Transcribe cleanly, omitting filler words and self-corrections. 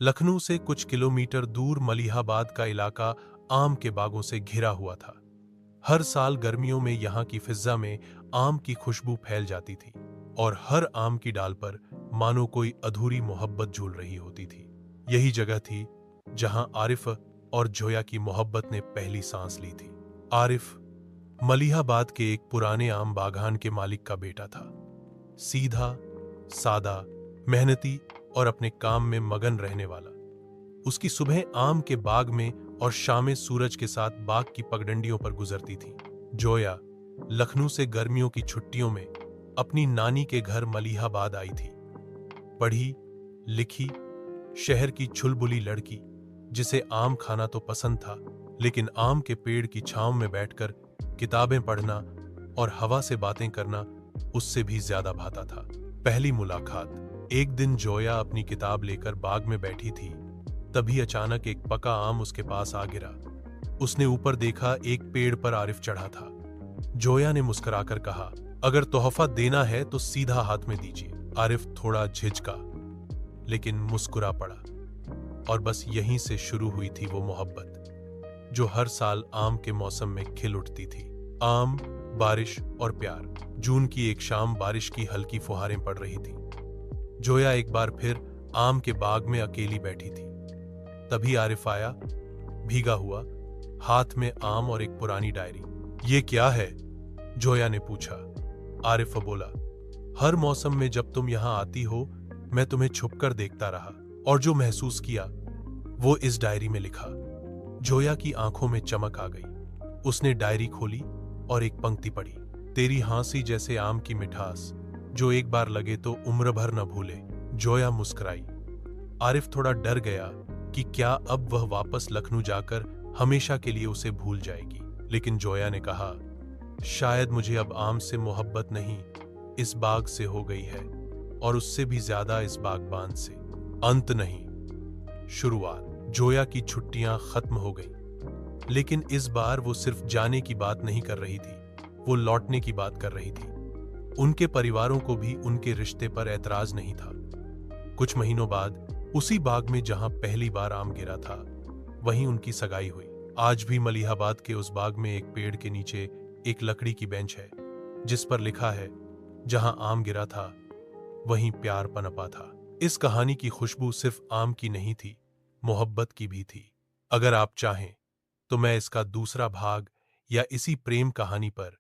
लखनऊ से कुछ किलोमीटर दूर मलिहाबाद का इलाका आम के बागों से घिरा हुआ था। हर साल गर्मियों में यहाँ की फिजा में आम की खुशबू फैल जाती थी और हर आम की डाल पर मानो कोई अधूरी मोहब्बत झूल रही होती थी। यही जगह थी जहां आरिफ और जोया की मोहब्बत ने पहली सांस ली थी। आरिफ मलिहाबाद के एक पुराने आम बागान के मालिक का बेटा था। सीधा, सादा, मेहनती और अपने काम में मगन रहने वाला। उसकी सुबह आम के बाग में और शामें सूरज के साथ बाग की पगडंडियों पर गुजरती थी। जोया लखनऊ से गर्मियों की छुट्टियों में अपनी नानी के घर मलिहाबाद आई थी। पढ़ी लिखी शहर की छुलबुली लड़की, जिसे आम खाना तो पसंद था, लेकिन आम के पेड़ की छांव में बैठकर किताबें पढ़ना और हवा से बातें करना उससे भी ज्यादा भाता था। पहली मुलाकात। एक दिन जोया अपनी किताब लेकर बाग में बैठी थी, तभी अचानक एक पका आम उसके पास आ गिरा। उसने ऊपर देखा, एक पेड़ पर आरिफ चढ़ा था। जोया ने मुस्कुराकर कहा, अगर तोहफा देना है तो सीधा हाथ में दीजिए। आरिफ थोड़ा झिझका, लेकिन मुस्कुरा पड़ा। और बस यहीं से शुरू हुई थी वो मोहब्बत जो हर साल आम के मौसम में खिल उठती थी। आम, बारिश और प्यार। जून की एक शाम बारिश की हल्की फुहारें पड़ रही थी। जोया एक बार फिर आम के बाग में अकेली बैठी थी। तभी आरिफ आया, भीगा हुआ, हाथ में आम और एक पुरानी डायरी। ये क्या है? जोया ने पूछा। आरिफ बोला, हर मौसम में जब तुम यहां आती हो मैं तुम्हें छुपकर देखता रहा, और जो महसूस किया वो इस डायरी में लिखा। जोया की आंखों में चमक आ गई। उसने डायरी खोली और एक पंक्ति पढ़ी। तेरी हंसी जैसे आम की मिठास, जो एक बार लगे तो उम्र भर न भूले। जोया मुस्कुराई। आरिफ थोड़ा डर गया कि क्या अब वह वापस लखनऊ जाकर हमेशा के लिए उसे भूल जाएगी, लेकिन जोया ने कहा, शायद मुझे अब आम से मोहब्बत नहीं, इस बाग से हो गई है, और उससे भी ज्यादा इस बागबान से। अंत नहीं, शुरुआत। जोया की छुट्टियां खत्म हो गई, लेकिन इस बार वो सिर्फ जाने की बात नहीं कर रही थी, वो लौटने की बात कर रही थी। उनके परिवारों को भी उनके रिश्ते पर ऐतराज नहीं था। कुछ महीनों बाद उसी बाग में जहां पहली बार आम गिरा था, वहीं उनकी सगाई हुई। आज भी मलिहाबाद के उस बाग में एक पेड़ के नीचे एक लकड़ी की बेंच है, जिस पर लिखा है, जहां आम गिरा था वहीं प्यार पनपा था। इस कहानी की खुशबू सिर्फ आम की नहीं थी, मोहब्बत की भी थी। अगर आप चाहें तो मैं इसका दूसरा भाग या इसी प्रेम कहानी पर